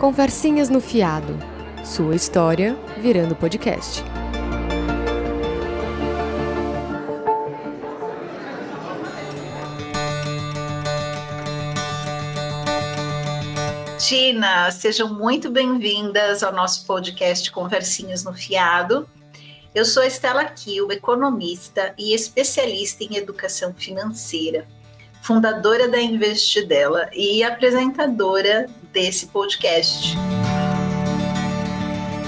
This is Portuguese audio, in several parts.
Conversinhas no Fiado. Sua história virando podcast. Tina, sejam muito bem-vindas ao nosso podcast Conversinhas no Fiado. Eu sou a Estela Kiel, economista e especialista em educação financeira, fundadora da Investidela e apresentadora desse podcast.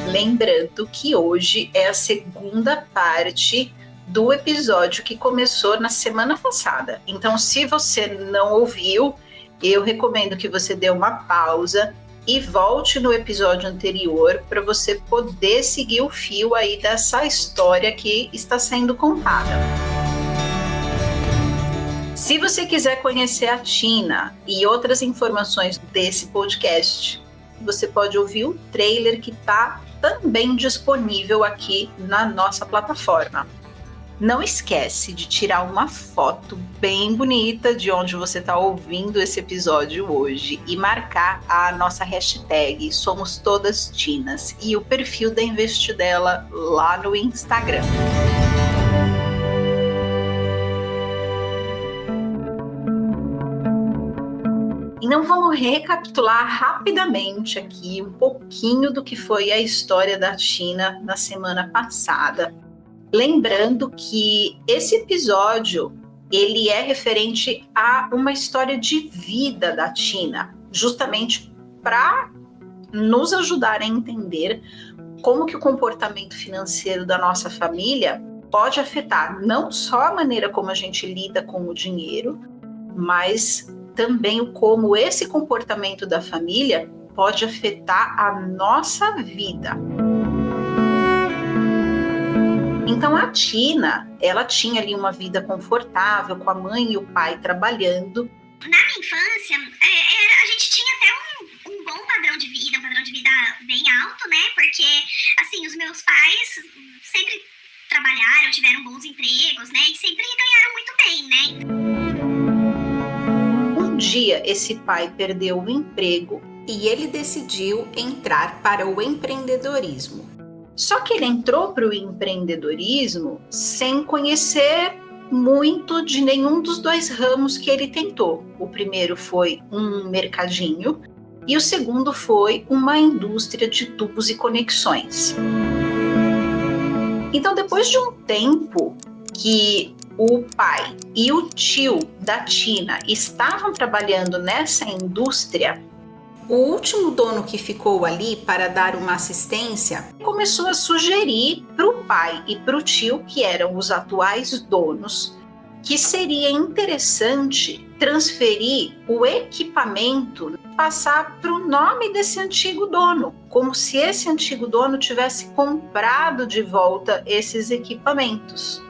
Lembrando que hoje é a segunda parte do episódio que começou na semana passada. Então, se você não ouviu, eu recomendo que você dê uma pausa e volte no episódio anterior para você poder seguir o fio aí dessa história que está sendo contada. Se você quiser conhecer a Tina e outras informações desse podcast, você pode ouvir o trailer que está também disponível aqui na nossa plataforma. Não esquece de tirar uma foto bem bonita de onde você está ouvindo esse episódio hoje e marcar a nossa hashtag Somos Todas Tinas e o perfil da Investidela lá no Instagram. Então vamos recapitular rapidamente aqui um pouquinho do que foi a história da Tina na semana passada. Lembrando que esse episódio, ele é referente a uma história de vida da Tina, justamente para nos ajudar a entender como que o comportamento financeiro da nossa família pode afetar não só a maneira como a gente lida com o dinheiro, mas também o como esse comportamento da família pode afetar a nossa vida. Então a Tina, ela tinha ali uma vida confortável, com a mãe e o pai trabalhando. Na minha infância, a gente tinha até um bom padrão de vida, um padrão de vida bem alto, né? Porque, assim, os meus pais sempre trabalharam, tiveram bons empregos, né? E sempre ganharam muito bem, né? Um dia, esse pai perdeu o emprego e ele decidiu entrar para o empreendedorismo. Só que ele entrou para o empreendedorismo sem conhecer muito de nenhum dos dois ramos que ele tentou. O primeiro foi um mercadinho e o segundo foi uma indústria de tubos e conexões. Então, depois de um tempo que o pai e o tio da Tina estavam trabalhando nessa indústria, o último dono que ficou ali para dar uma assistência começou a sugerir para o pai e para o tio, que eram os atuais donos, que seria interessante transferir o equipamento, passar para o nome desse antigo dono, como se esse antigo dono tivesse comprado de volta esses equipamentos.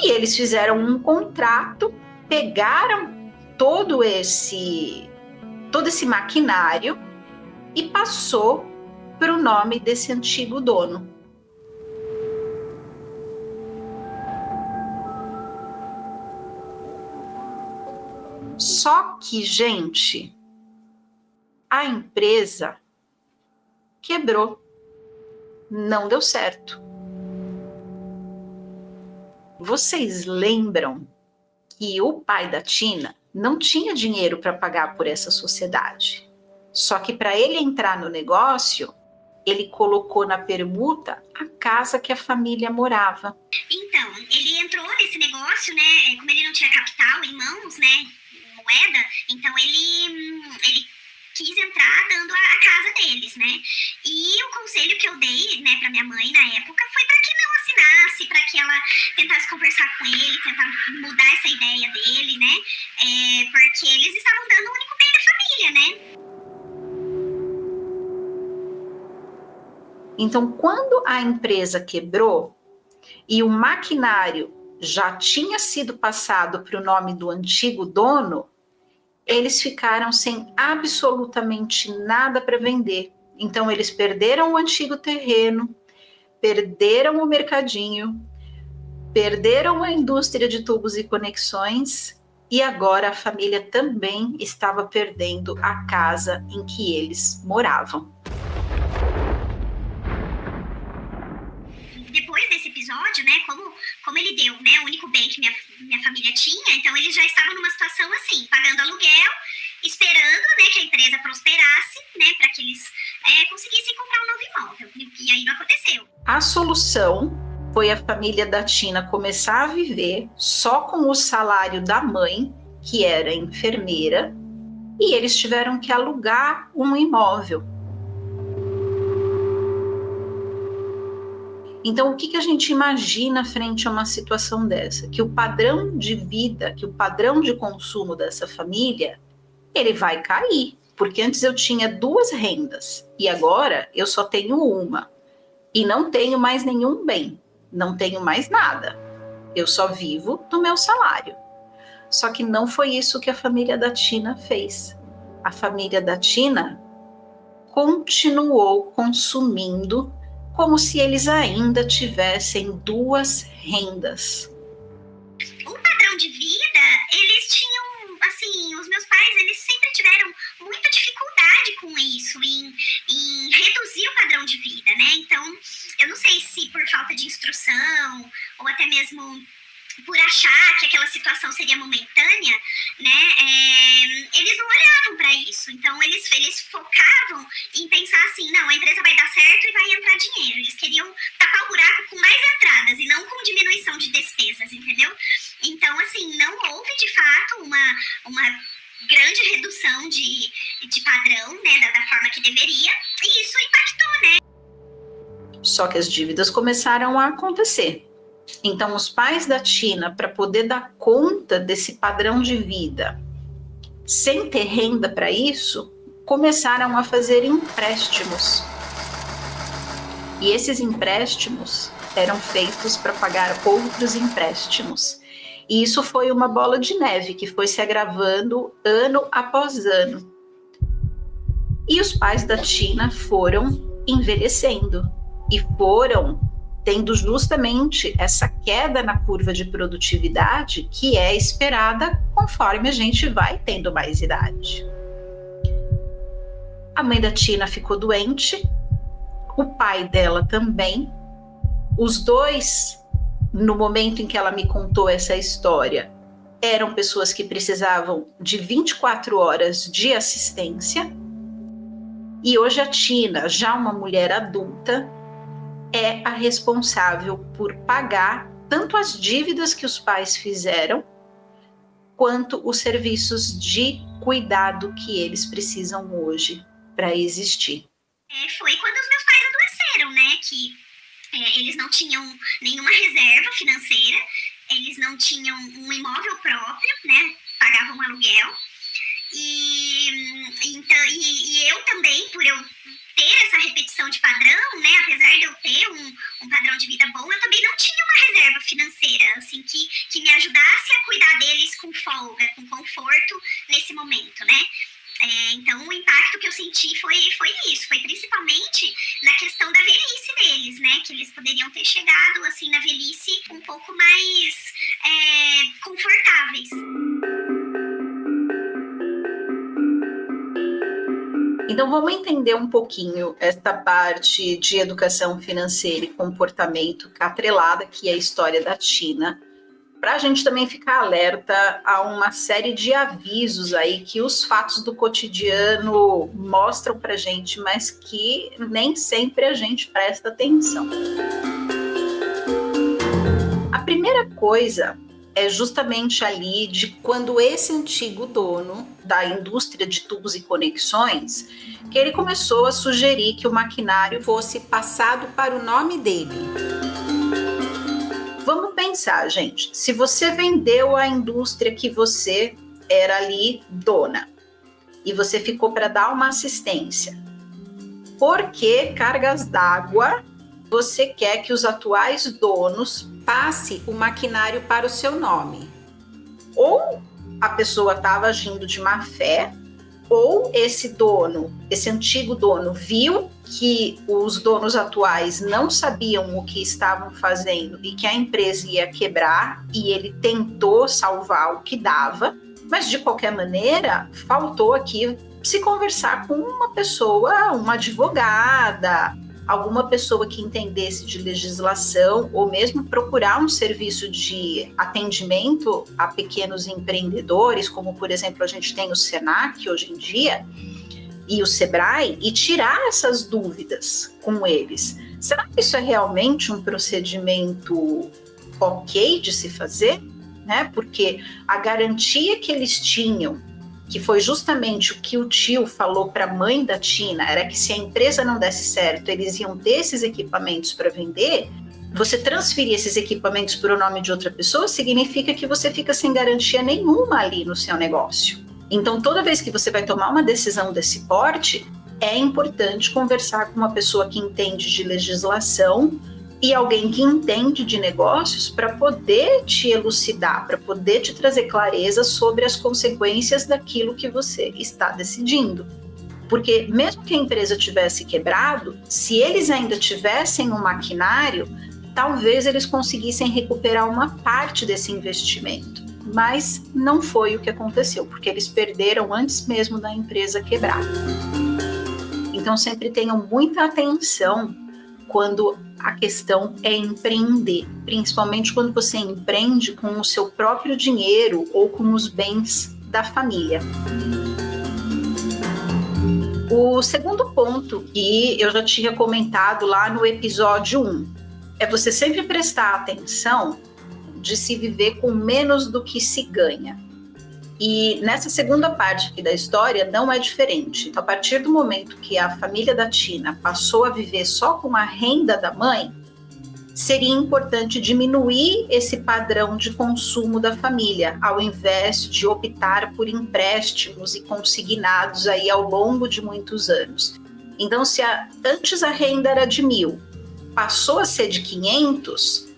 E eles fizeram um contrato, pegaram todo esse maquinário e passou para o nome desse antigo dono. Só que, gente, a empresa quebrou. Não deu certo. Vocês lembram que o pai da Tina não tinha dinheiro para pagar por essa sociedade. Só que para ele entrar no negócio, ele colocou na permuta a casa que a família morava. Então, ele entrou nesse negócio, né? Como ele não tinha capital em mãos, né? Moeda, então ele quis entrar dando a casa deles, né? E o conselho que eu dei, né, para minha mãe na época foi para que não assinasse, para que ela tentasse conversar com ele, tentar mudar essa ideia dele, né? Porque eles estavam dando o único bem da família, né? Então, quando a empresa quebrou e o maquinário já tinha sido passado para o nome do antigo dono, eles ficaram sem absolutamente nada para vender. Então, eles perderam o antigo terreno, perderam o mercadinho, perderam a indústria de tubos e conexões e agora a família também estava perdendo a casa em que eles moravam. Depois desse episódio, né, como ele deu, né, o único bem que minha família tinha, então eles já estavam numa situação assim, pagando aluguel, esperando, né, que a empresa prosperasse, né, para que eles conseguissem comprar um novo imóvel. E aí não aconteceu. A solução foi a família da Tina começar a viver só com o salário da mãe, que era enfermeira, e eles tiveram que alugar um imóvel. Então, o que a gente imagina frente a uma situação dessa? Que o padrão de vida, que o padrão de consumo dessa família, ele vai cair. Porque antes eu tinha 2 rendas e agora eu só tenho uma. E não tenho mais nenhum bem, não tenho mais nada. Eu só vivo do meu salário. Só que não foi isso que a família da Tina fez. A família da Tina continuou consumindo como se eles ainda tivessem 2 rendas. O padrão de vida, eles tinham, assim, os meus pais, eles sempre tiveram muita dificuldade com isso, em reduzir o padrão de vida, né? Então, eu não sei se por falta de instrução, ou até mesmo por achar que aquela situação seria momentânea, né, eles não olhavam para isso. Então, eles focavam em pensar assim, não, a empresa vai dar certo e vai entrar dinheiro. Eles queriam tapar o buraco com mais entradas e não com diminuição de despesas, entendeu? Então, assim, não houve, de fato, uma grande redução de padrão, né, da forma que deveria, e isso impactou, né? Só que as dívidas começaram a acontecer. Então, os pais da Tina, para poder dar conta desse padrão de vida, sem ter renda para isso, começaram a fazer empréstimos. E esses empréstimos eram feitos para pagar outros empréstimos. E isso foi uma bola de neve que foi se agravando ano após ano. E os pais da Tina foram envelhecendo e foram tendo justamente essa queda na curva de produtividade que é esperada conforme a gente vai tendo mais idade. A mãe da Tina ficou doente, o pai dela também. Os dois, no momento em que ela me contou essa história, eram pessoas que precisavam de 24 horas de assistência. E hoje a Tina, já uma mulher adulta, é a responsável por pagar tanto as dívidas que os pais fizeram, quanto os serviços de cuidado que eles precisam hoje para existir. Foi quando os meus pais adoeceram, né? Que eles não tinham nenhuma reserva financeira, eles não tinham um imóvel próprio, né? Pagavam aluguel. E eu também, por eu ter essa repetição de padrão, né, apesar de eu ter um padrão de vida bom, eu também não tinha uma reserva financeira, assim, que me ajudasse a cuidar deles com folga, com conforto nesse momento, né. Então, o impacto que eu senti foi isso, foi principalmente na questão da velhice deles, né, que eles poderiam ter chegado, assim, na velhice um pouco mais confortáveis. Então, vamos entender um pouquinho esta parte de educação financeira e comportamento atrelada, que é a história da Tina, para a gente também ficar alerta a uma série de avisos aí que os fatos do cotidiano mostram para a gente, mas que nem sempre a gente presta atenção. A primeira coisa é justamente ali de quando esse antigo dono da indústria de tubos e conexões, que ele começou a sugerir que o maquinário fosse passado para o nome dele. Vamos pensar, gente, se você vendeu a indústria que você era ali dona e você ficou para dar uma assistência, por que cargas d'água você quer que os atuais donos passe o maquinário para o seu nome? Ou a pessoa estava agindo de má fé, ou esse dono, esse antigo dono, viu que os donos atuais não sabiam o que estavam fazendo e que a empresa ia quebrar, e ele tentou salvar o que dava, mas de qualquer maneira faltou aqui se conversar com uma pessoa, uma advogada, alguma pessoa que entendesse de legislação, ou mesmo procurar um serviço de atendimento a pequenos empreendedores, como por exemplo a gente tem o Senac hoje em dia, e o Sebrae, e tirar essas dúvidas com eles. Será que isso é realmente um procedimento ok de se fazer? Né? Porque a garantia que eles tinham, que foi justamente o que o tio falou para a mãe da Tina, era que se a empresa não desse certo, eles iam ter esses equipamentos para vender. Você transferir esses equipamentos para o nome de outra pessoa significa que você fica sem garantia nenhuma ali no seu negócio. Então, toda vez que você vai tomar uma decisão desse porte, é importante conversar com uma pessoa que entende de legislação e alguém que entende de negócios para poder te elucidar, para poder te trazer clareza sobre as consequências daquilo que você está decidindo. Porque mesmo que a empresa tivesse quebrado, se eles ainda tivessem um maquinário, talvez eles conseguissem recuperar uma parte desse investimento. Mas não foi o que aconteceu, porque eles perderam antes mesmo da empresa quebrar. Então sempre tenham muita atenção quando a questão é empreender, principalmente quando você empreende com o seu próprio dinheiro ou com os bens da família. O segundo ponto, que eu já tinha comentado lá no episódio 1, é você sempre prestar atenção de se viver com menos do que se ganha. E nessa segunda parte aqui da história não é diferente. Então, a partir do momento que a família da Tina passou a viver só com a renda da mãe, seria importante diminuir esse padrão de consumo da família, ao invés de optar por empréstimos e consignados aí ao longo de muitos anos. Então, se antes a renda era de 1.000, passou a ser de 500,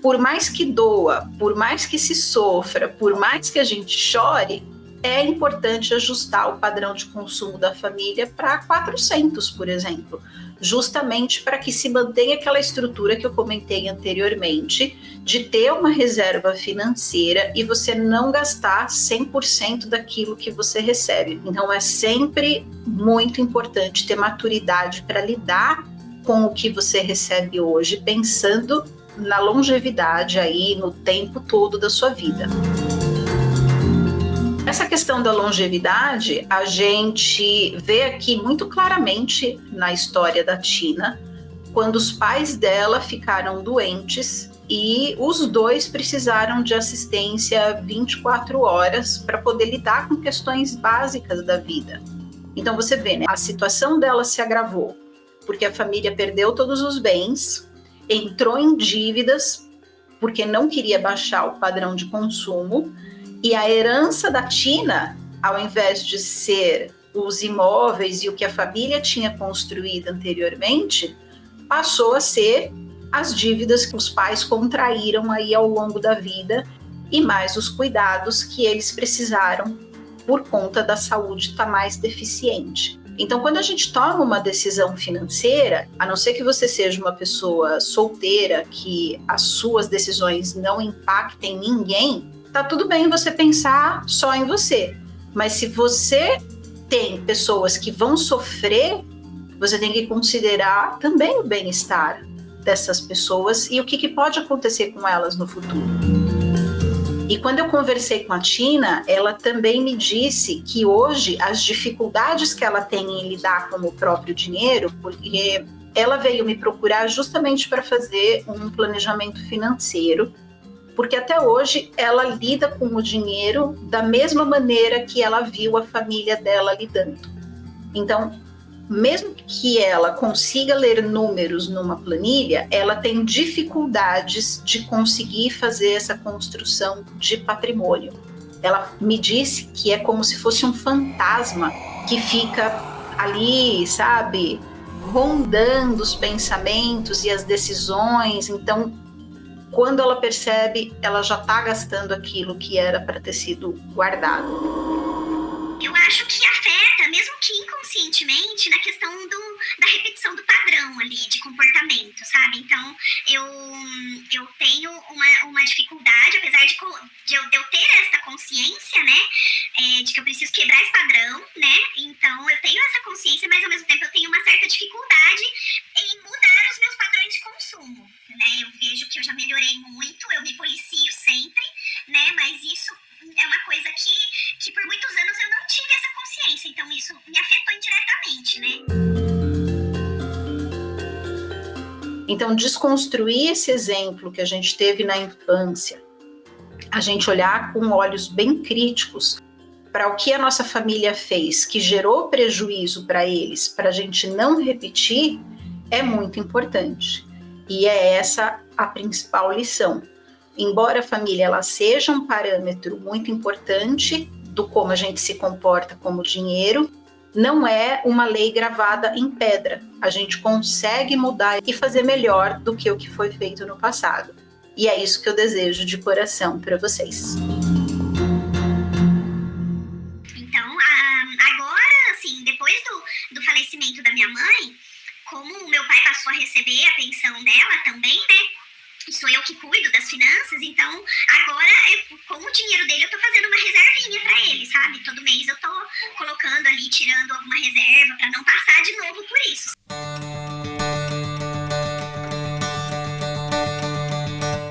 por mais que doa, por mais que se sofra, por mais que a gente chore, é importante ajustar o padrão de consumo da família para 400, por exemplo, justamente para que se mantenha aquela estrutura que eu comentei anteriormente, de ter uma reserva financeira e você não gastar 100% daquilo que você recebe. Então é sempre muito importante ter maturidade para lidar com o que você recebe hoje, pensando na longevidade aí, no tempo todo da sua vida. Essa questão da longevidade, a gente vê aqui muito claramente na história da Tina, quando os pais dela ficaram doentes e os dois precisaram de assistência 24 horas para poder lidar com questões básicas da vida. Então você vê, né? A situação dela se agravou, porque a família perdeu todos os bens, entrou em dívidas porque não queria baixar o padrão de consumo, e a herança da Tina, ao invés de ser os imóveis e o que a família tinha construído anteriormente, passou a ser as dívidas que os pais contraíram aí ao longo da vida e mais os cuidados que eles precisaram por conta da saúde estar mais deficiente. Então, quando a gente toma uma decisão financeira, a não ser que você seja uma pessoa solteira, que as suas decisões não impactem ninguém, tá tudo bem você pensar só em você. Mas se você tem pessoas que vão sofrer, você tem que considerar também o bem-estar dessas pessoas e o que pode acontecer com elas no futuro. E quando eu conversei com a Tina, ela também me disse que hoje as dificuldades que ela tem em lidar com o próprio dinheiro, porque ela veio me procurar justamente para fazer um planejamento financeiro, porque até hoje ela lida com o dinheiro da mesma maneira que ela viu a família dela lidando. Então, mesmo que ela consiga ler números numa planilha, ela tem dificuldades de conseguir fazer essa construção de patrimônio. Ela me disse que é como se fosse um fantasma que fica ali, sabe, rondando os pensamentos e as decisões. Então, quando ela percebe, ela já está gastando aquilo que era para ter sido guardado. eu acho que afeta, mesmo que inconscientemente, na questão da repetição do padrão ali, de comportamento, sabe? Então, eu tenho uma dificuldade, apesar de eu ter essa consciência, né, de que eu preciso quebrar esse padrão, né? Então, eu tenho essa consciência, mas ao mesmo tempo eu tenho uma certa dificuldade em mudar os meus padrões de consumo, né? Eu vejo que eu já melhorei muito, eu me policio sempre, né? Mas isso é uma coisa que por muitos anos eu não tive essa consciência, então isso me afetou indiretamente, né? Então, desconstruir esse exemplo que a gente teve na infância, a gente olhar com olhos bem críticos para o que a nossa família fez, que gerou prejuízo para eles, para a gente não repetir, é muito importante. E é essa a principal lição. Embora a família ela seja um parâmetro muito importante do como a gente se comporta como dinheiro, não é uma lei gravada em pedra. A gente consegue mudar e fazer melhor do que o que foi feito no passado. E é isso que eu desejo de coração para vocês. Então, agora, assim, depois do falecimento da minha mãe, como o meu pai passou a receber a pensão dela também, né? Sou eu que cuido das finanças, então agora, com o dinheiro dele, eu tô fazendo uma reservinha pra ele, sabe? Todo mês eu tô colocando ali, tirando alguma reserva pra não passar de novo por isso.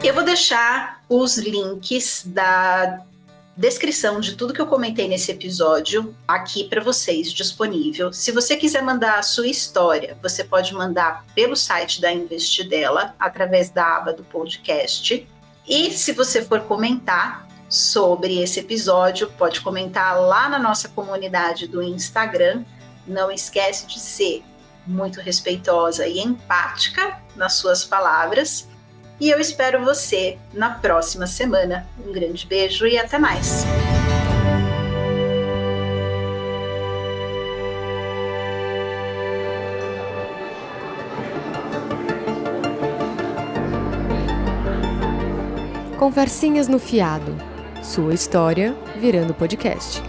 Eu vou deixar os links da descrição de tudo que eu comentei nesse episódio aqui para vocês, disponível. Se você quiser mandar a sua história, você pode mandar pelo site da Investidela, através da aba do podcast. E se você for comentar sobre esse episódio, pode comentar lá na nossa comunidade do Instagram. Não esquece de ser muito respeitosa e empática nas suas palavras. E eu espero você na próxima semana. Um grande beijo e até mais! Conversinhas no Fiado. Sua história virando podcast.